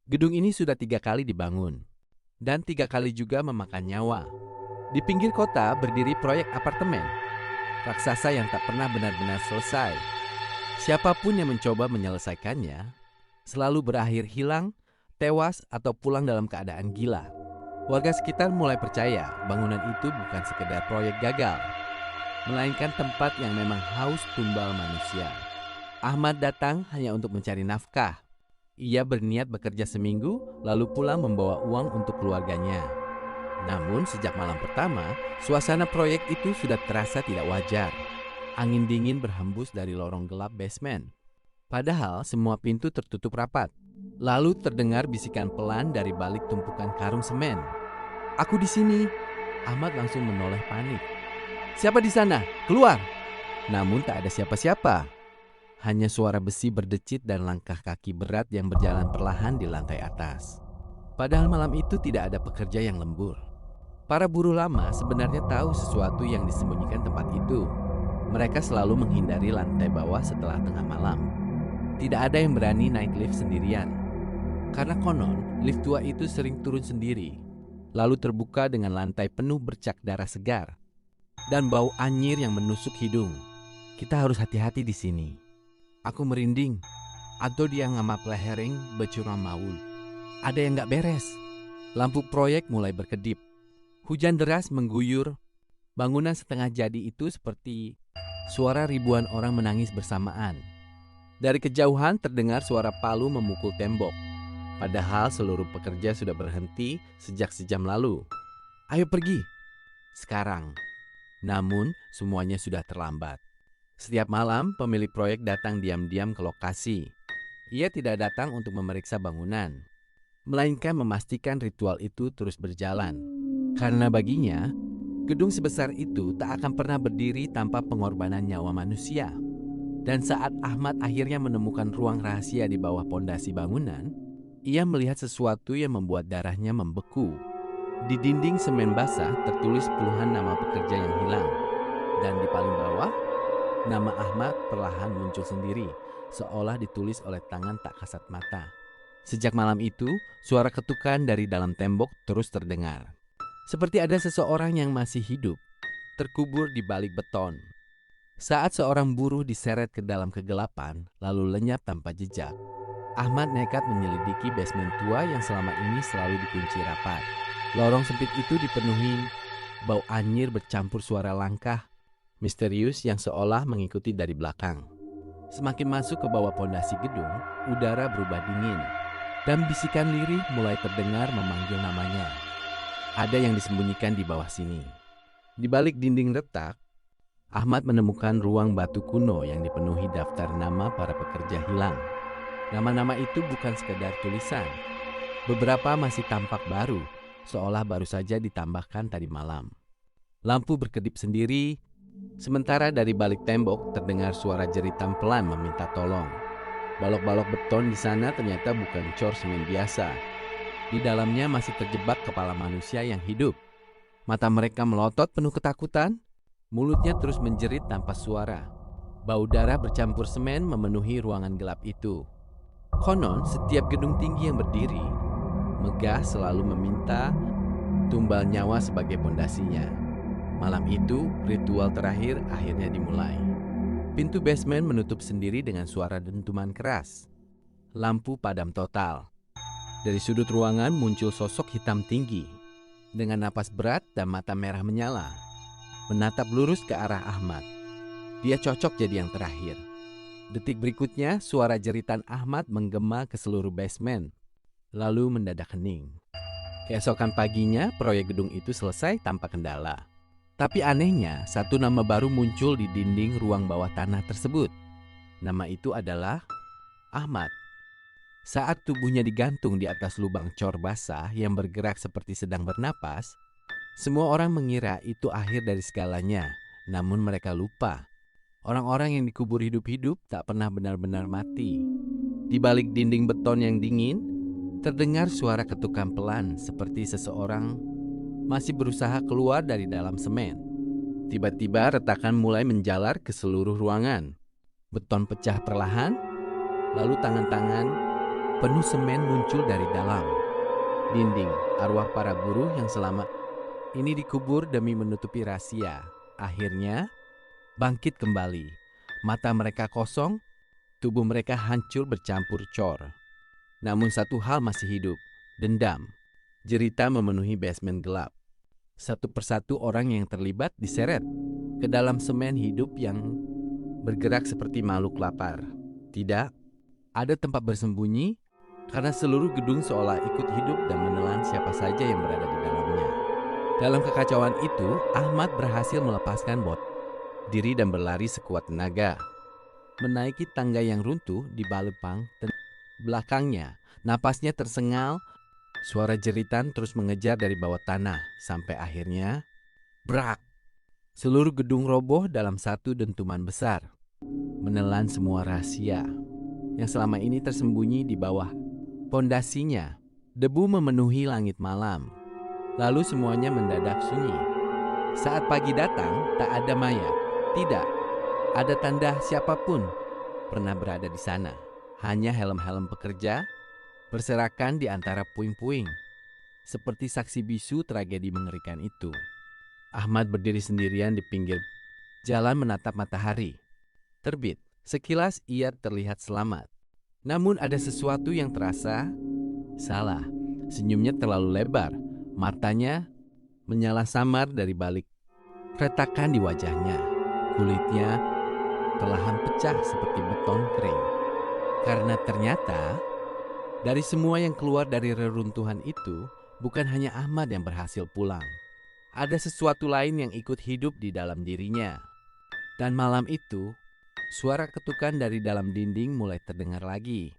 Gedung ini sudah 3 kali dibangun, dan 3 kali juga memakan nyawa. Di pinggir kota berdiri proyek apartemen, raksasa yang tak pernah benar-benar selesai. Siapapun yang mencoba menyelesaikannya, selalu berakhir hilang, tewas, atau pulang dalam keadaan gila. Warga sekitar mulai percaya bangunan itu bukan sekedar proyek gagal, melainkan tempat yang memang haus tumbal manusia. Ahmad datang hanya untuk mencari nafkah. Ia berniat bekerja seminggu, lalu pulang membawa uang untuk keluarganya. Namun sejak malam pertama, suasana proyek itu sudah terasa tidak wajar. Angin dingin berhembus dari lorong gelap basement. Padahal semua pintu tertutup rapat. Lalu terdengar bisikan pelan dari balik tumpukan karung semen. "Aku di sini." Ahmad langsung menoleh panik. "Siapa di sana? Keluar!" Namun tak ada siapa-siapa. Hanya suara besi berdecit dan langkah kaki berat yang berjalan perlahan di lantai atas. Padahal malam itu tidak ada pekerja yang lembur. Para buruh lama sebenarnya tahu sesuatu yang disembunyikan tempat itu. Mereka selalu menghindari lantai bawah setelah tengah malam. Tidak ada yang berani naik lift sendirian. Karena konon, lift tua itu sering turun sendiri, lalu terbuka dengan lantai penuh bercak darah segar dan bau anyir yang menusuk hidung. Kita harus hati-hati di sini. Aku merinding. Atau dia ngamap lehering becurang maul. Ada yang gak beres. Lampu proyek mulai berkedip. Hujan deras mengguyur. Bangunan setengah jadi itu seperti suara ribuan orang menangis bersamaan. Dari kejauhan terdengar suara palu memukul tembok. Padahal seluruh pekerja sudah berhenti sejak sejam lalu. "Ayo pergi." Sekarang. Namun semuanya sudah terlambat. Setiap malam pemilik proyek datang diam-diam ke lokasi. Ia tidak datang untuk memeriksa bangunan, melainkan memastikan ritual itu terus berjalan. Karena baginya, gedung sebesar itu tak akan pernah berdiri tanpa pengorbanan nyawa manusia. Dan saat Ahmad akhirnya menemukan ruang rahasia di bawah pondasi bangunan, ia melihat sesuatu yang membuat darahnya membeku. Di dinding semen basah tertulis puluhan nama pekerja yang hilang. Dan di paling bawah, nama Ahmad perlahan muncul sendiri, seolah ditulis oleh tangan tak kasat mata. Sejak malam itu, suara ketukan dari dalam tembok terus terdengar. Seperti ada seseorang yang masih hidup, terkubur di balik beton. Saat seorang buruh diseret ke dalam kegelapan, lalu lenyap tanpa jejak, Ahmad nekat menyelidiki basement tua yang selama ini selalu dikunci rapat. Lorong sempit itu dipenuhi bau anyir bercampur suara langkah misterius yang seolah mengikuti dari belakang. Semakin masuk ke bawah pondasi gedung, udara berubah dingin, dan bisikan lirih mulai terdengar memanggil namanya. Ada yang disembunyikan di bawah sini. Di balik dinding retak, Ahmad menemukan ruang batu kuno yang dipenuhi daftar nama para pekerja hilang. Nama-nama itu bukan sekedar tulisan. Beberapa masih tampak baru, seolah baru saja ditambahkan tadi malam. Lampu berkedip sendiri. Sementara dari balik tembok terdengar suara jeritan pelan meminta tolong. Balok-balok beton di sana ternyata bukan cor semen biasa. Di dalamnya masih terjebak kepala manusia yang hidup. Mata mereka melotot penuh ketakutan, mulutnya terus menjerit tanpa suara. Bau darah bercampur semen memenuhi ruangan gelap itu. Konon setiap gedung tinggi yang berdiri, megah selalu meminta tumbal nyawa sebagai pondasinya. Malam itu, ritual terakhir akhirnya dimulai. Pintu basement menutup sendiri dengan suara dentuman keras. Lampu padam total. Dari sudut ruangan muncul sosok hitam tinggi, dengan napas berat dan mata merah menyala, menatap lurus ke arah Ahmad. Dia cocok jadi yang terakhir. Detik berikutnya, suara jeritan Ahmad menggema ke seluruh basement, lalu mendadak hening. Keesokan paginya, proyek gedung itu selesai tanpa kendala. Tapi anehnya, satu nama baru muncul di dinding ruang bawah tanah tersebut. Nama itu adalah Ahmad. Saat tubuhnya digantung di atas lubang cor basah yang bergerak seperti sedang bernapas, semua orang mengira itu akhir dari segalanya. Namun mereka lupa. Orang-orang yang dikubur hidup-hidup tak pernah benar-benar mati. Di balik dinding beton yang dingin, terdengar suara ketukan pelan seperti seseorang masih berusaha keluar dari dalam semen. Tiba-tiba retakan mulai menjalar ke seluruh ruangan. Beton pecah perlahan, lalu tangan-tangan penuh semen muncul dari dalam dinding. Arwah para buruh yang selama ini dikubur demi menutupi rahasia, akhirnya bangkit kembali. Mata mereka kosong, tubuh mereka hancur bercampur cor. Namun satu hal masih hidup, dendam. Jerita memenuhi basement gelap. Satu persatu orang yang terlibat diseret ke dalam semen hidup yang bergerak seperti makhluk lapar. Tidak ada tempat bersembunyi karena seluruh gedung seolah ikut hidup dan menelan siapa saja yang berada di dalamnya. Dalam kekacauan itu, Ahmad berhasil melepaskan diri dan berlari sekuat tenaga. Menaiki tangga yang runtuh di Balepang belakangnya, napasnya tersengal, suara jeritan terus mengejar dari bawah tanah sampai akhirnya brak. Seluruh gedung roboh dalam satu dentuman besar, menelan semua rahasia yang selama ini tersembunyi di bawah pondasinya. Debu memenuhi langit malam. Lalu semuanya mendadak sunyi. Saat pagi datang, tak ada mayat. Tidak ada tanda siapapun pernah berada di sana. Hanya helm-helm pekerja berserakan di antara puing-puing. Seperti saksi bisu tragedi mengerikan itu. Ahmad berdiri sendirian di pinggir jalan menatap matahari terbit. Sekilas ia terlihat selamat. Namun ada sesuatu yang terasa salah. Senyumnya terlalu lebar. Matanya menyala samar dari balik retakan di wajahnya. Kulitnya perlahan pecah seperti beton kering. Karena ternyata dari semua yang keluar dari reruntuhan itu, bukan hanya Ahmad yang berhasil pulang. Ada sesuatu lain yang ikut hidup di dalam dirinya. Dan malam itu, suara ketukan dari dalam dinding mulai terdengar lagi.